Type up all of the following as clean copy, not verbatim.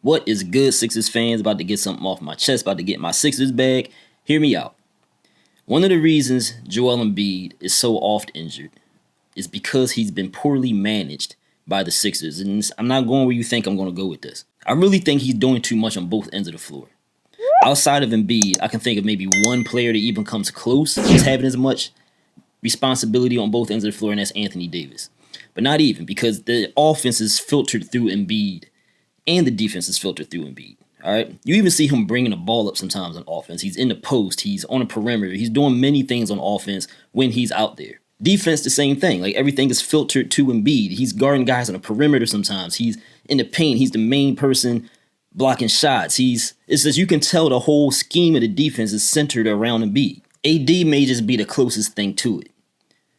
What is good, Sixers fans? About to get something off my chest, about to get my Sixers bag. Hear me out. One of the reasons Joel Embiid is so oft injured is because he's been poorly managed by the Sixers. And I'm not going where you think I'm going to go with this. I really think he's doing too much on both ends of the floor. Outside of Embiid, I can think of maybe one player that even comes close to having as much responsibility on both ends of the floor, and that's Anthony Davis. But not even, because the offense is filtered through Embiid and the defense is filtered through Embiid. All right. You even see him bringing the ball up sometimes on offense. He's in the post. He's on the perimeter. He's doing many things on offense when he's out there. Defense, the same thing. Like, everything is filtered to Embiid. He's guarding guys on the perimeter sometimes. He's in the paint. He's the main person blocking shots. It's just, you can tell the whole scheme of the defense is centered around Embiid. AD may just be the closest thing to it.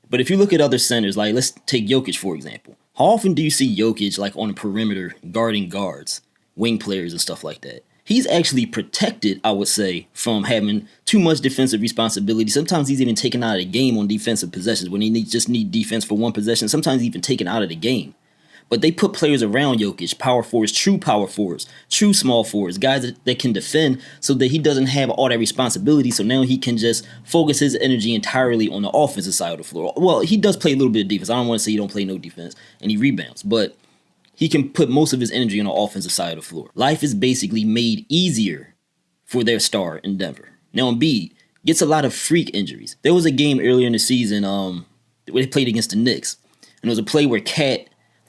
But if you look at other centers, like let's take Jokic, for example. How often do you see Jokic like on the perimeter guarding guards, wing players and stuff like that? He's actually protected, I would say, from having too much defensive responsibility. Sometimes he's even taken out of the game on defensive possessions when he just need defense for one possession. Sometimes even taken out of the game. But they put players around Jokic, power forwards, true small forwards, guys that can defend so that he doesn't have all that responsibility. So now he can just focus his energy entirely on the offensive side of the floor. Well, he does play a little bit of defense. I don't want to say he don't play no defense and he rebounds, but he can put most of his energy on the offensive side of the floor. Life is basically made easier for their star in Denver. Now Embiid gets a lot of freak injuries. There was a game earlier in the season where they played against the Knicks, and there was a play where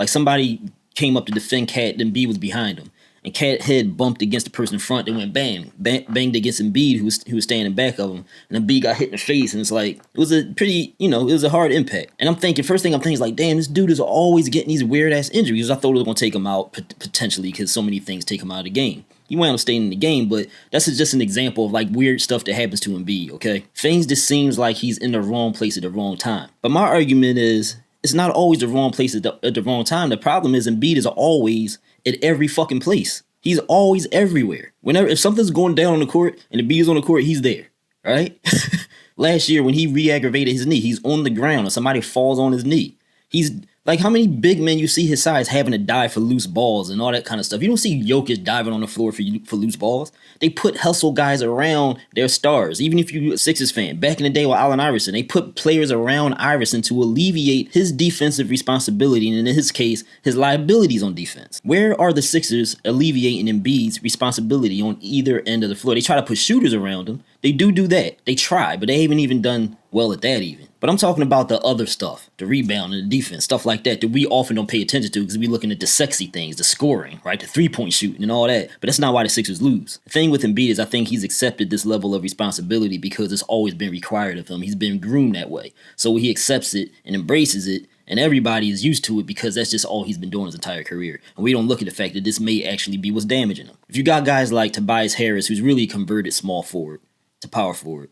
somebody came up to defend Cat, then Embiid was behind him. And Cat head bumped against the person in front. They went banged against Embiid, who was standing back of him. And Embiid got hit in the face. And it's like, it was a pretty, it was a hard impact. And first thing I'm thinking is like, damn, this dude is always getting these weird ass injuries. I thought it was going to take him out potentially because so many things take him out of the game. He wound up staying in the game, but that's just an example of like weird stuff that happens to Embiid, okay? Things just seems like he's in the wrong place at the wrong time. But my argument is, it's not always the wrong place at the wrong time. The problem is Embiid is always at every fucking place. He's always everywhere. If something's going down on the court and Embiid is on the court, he's there. Right? Last year when he re-aggravated his knee, he's on the ground and somebody falls on his knee. He's like, how many big men you see his size having to dive for loose balls and all that kind of stuff? You don't see Jokic diving on the floor for loose balls. They put hustle guys around their stars. Even if you're a Sixers fan, back in the day with Allen Iverson, they put players around Iverson to alleviate his defensive responsibility, and in his case, his liabilities on defense. Where are the Sixers alleviating Embiid's responsibility on either end of the floor? They try to put shooters around him. They do that. They try, but they haven't even done well at that even. But I'm talking about the other stuff, the rebound and the defense, stuff like that we often don't pay attention to because we're looking at the sexy things, the scoring, right, the three-point shooting and all that. But that's not why the Sixers lose. The thing with Embiid is I think he's accepted this level of responsibility because it's always been required of him. He's been groomed that way. So he accepts it and embraces it, and everybody is used to it because that's just all he's been doing his entire career. And we don't look at the fact that this may actually be what's damaging him. If you got guys like Tobias Harris, who's really converted small forward to power forward,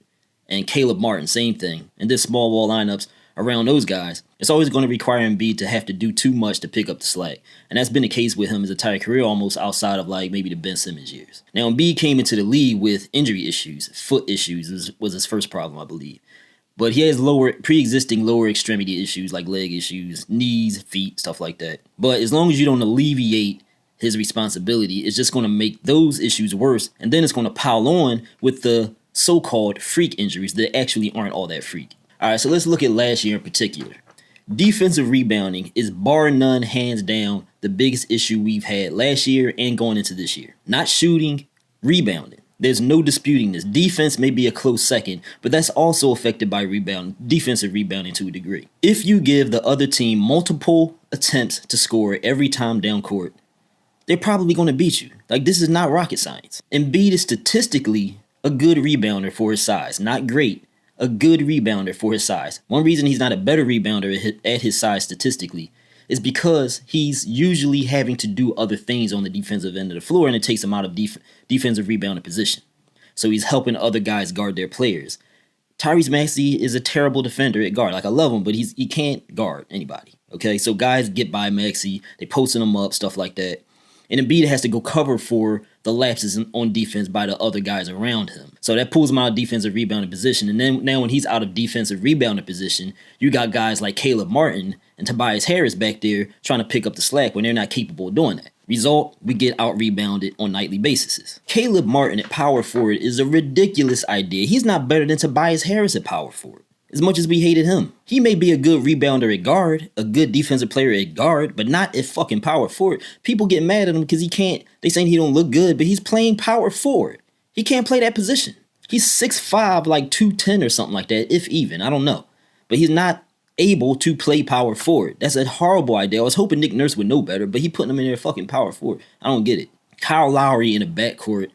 and Caleb Martin, same thing, and this small ball lineups around those guys, it's always going to require Embiid to have to do too much to pick up the slack. And that's been the case with him his entire career, almost outside of like maybe the Ben Simmons years. Now, Embiid came into the league with injury issues. Foot issues was his first problem, I believe. But he has pre-existing lower extremity issues like leg issues, knees, feet, stuff like that. But as long as you don't alleviate his responsibility, it's just going to make those issues worse. And then it's going to pile on with the so-called freak injuries that actually aren't all that freak. All right, so let's look at last year in particular. Defensive rebounding is bar none, hands down, the biggest issue we've had last year and going into this year. Not shooting, rebounding. There's no disputing this. Defense may be a close second, but that's also affected by defensive rebounding to a degree. If you give the other team multiple attempts to score every time down court, they're probably going to beat you. Like, this is not rocket science. Embiid is statistically a good rebounder for his size. Not great, a good rebounder for his size. One reason he's not a better rebounder at his size statistically is because he's usually having to do other things on the defensive end of the floor, and it takes him out of defensive rebounding position. So he's helping other guys guard their players. Tyrese Maxey is a terrible defender at guard. Like, I love him, but he can't guard anybody. Okay, so guys get by Maxey, they posting him up, stuff like that. And Embiid has to go cover for the lapses on defense by the other guys around him. So that pulls him out of defensive rebounding position. And then now when he's out of defensive rebounding position, you got guys like Caleb Martin and Tobias Harris back there trying to pick up the slack when they're not capable of doing that. Result, we get out-rebounded on nightly basis. Caleb Martin at power forward is a ridiculous idea. He's not better than Tobias Harris at power forward. As much as we hated him. He may be a good rebounder at guard, a good defensive player at guard, but not at fucking power forward. People get mad at him because they saying he don't look good, but he's playing power forward. He can't play that position. He's 6'5", like 210 or something like that, if even. I don't know. But he's not able to play power forward. That's a horrible idea. I was hoping Nick Nurse would know better, but he putting him in there fucking power forward. I don't get it. Kyle Lowry in the backcourt.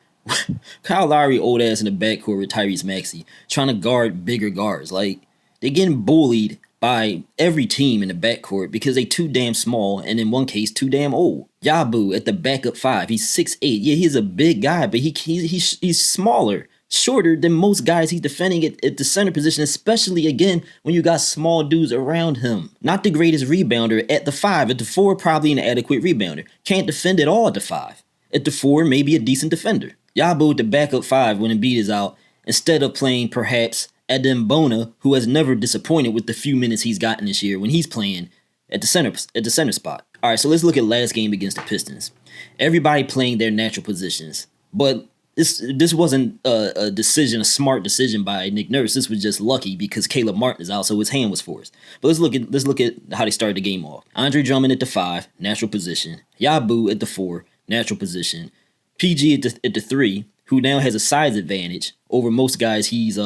Kyle Lowry, old ass in the backcourt with Tyrese Maxey, trying to guard bigger guards. Like, they're getting bullied by every team in the backcourt because they too damn small, and in one case, too damn old. Yabu at the backup 5. He's 6'8". Yeah, he's a big guy, but he's smaller, shorter than most guys he's defending at the center position, especially, again, when you got small dudes around him. Not the greatest rebounder at the 5. At the 4, probably an adequate rebounder. Can't defend at all at the 5. At the 4, maybe a decent defender. Yabu at the backup 5 when Embiid is out, instead of playing perhaps Adem Bona, who has never disappointed with the few minutes he's gotten this year when he's playing at the center spot. All right, so let's look at last game against the Pistons. Everybody playing their natural positions, but this wasn't a smart decision by Nick Nurse. This was just lucky because Caleb Martin is out, so his hand was forced. But let's look at how they started the game off. Andre Drummond at the 5, natural position. Yabu at the 4, natural position. PG at the 3, who now has a size advantage over most guys he's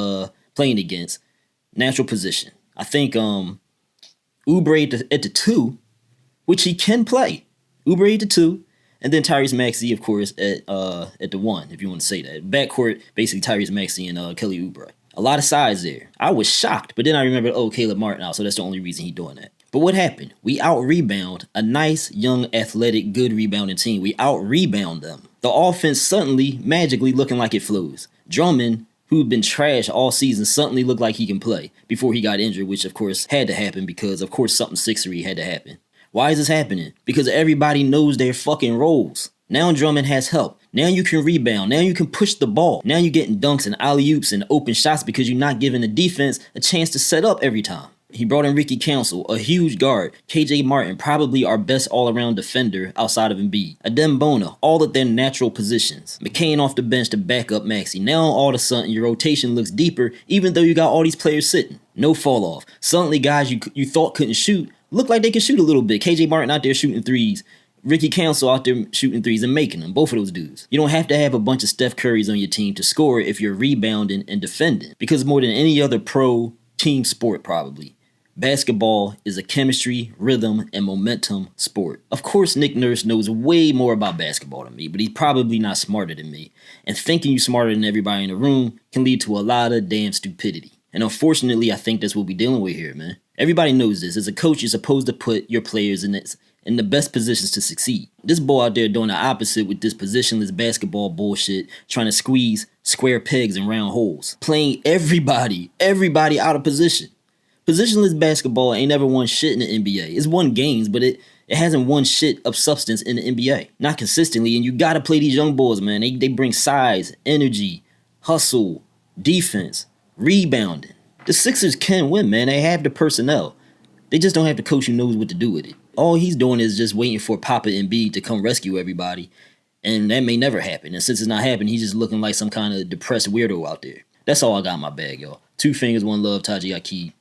playing against, natural position. I think Oubre at the 2, which he can play. Oubre at the 2, and then Tyrese Maxey, of course, at the 1, if you want to say that. Backcourt, basically Tyrese Maxey and Kelly Oubre. A lot of size there. I was shocked, but then I remembered, Caleb Martin out, so that's the only reason he's doing that. But what happened? We out-rebound a nice, young, athletic, good rebounding team. We out-rebound them. The offense suddenly, magically looking like it flows. Drummond, who'd been trash all season, suddenly looked like he can play before he got injured, which, of course, had to happen because, of course, something 6'3" had to happen. Why is this happening? Because everybody knows their fucking roles. Now Drummond has help. Now you can rebound. Now you can push the ball. Now you're getting dunks and alley-oops and open shots because you're not giving the defense a chance to set up every time. He brought in Ricky Council, a huge guard. KJ Martin, probably our best all-around defender outside of Embiid. Adem Bona, all at their natural positions. McCain off the bench to back up Maxey. Now all of a sudden your rotation looks deeper even though you got all these players sitting. No fall off. Suddenly guys you thought couldn't shoot look like they can shoot a little bit. KJ Martin out there shooting threes. Ricky Council out there shooting threes and making them. Both of those dudes. You don't have to have a bunch of Steph Currys on your team to score if you're rebounding and defending. Because more than any other pro team sport probably, basketball is a chemistry, rhythm, and momentum sport. Of course, Nick Nurse knows way more about basketball than me, but he's probably not smarter than me. And thinking you're smarter than everybody in the room can lead to a lot of damn stupidity. And unfortunately, I think that's what we're dealing with here, man. Everybody knows this. As a coach, you're supposed to put your players in the best positions to succeed. This boy out there doing the opposite with this positionless basketball bullshit, trying to squeeze square pegs in round holes. Playing everybody out of position. Positionless basketball ain't never won shit in the NBA. It's won games, but it hasn't won shit of substance in the NBA. Not consistently, and you gotta play these young boys, man. They bring size, energy, hustle, defense, rebounding. The Sixers can win, man. They have the personnel. They just don't have the coach who knows what to do with it. All he's doing is just waiting for Papa Embiid to come rescue everybody, and that may never happen. And since it's not happening, he's just looking like some kind of depressed weirdo out there. That's all I got in my bag, y'all. 2 fingers, 1 love, Taji Akid.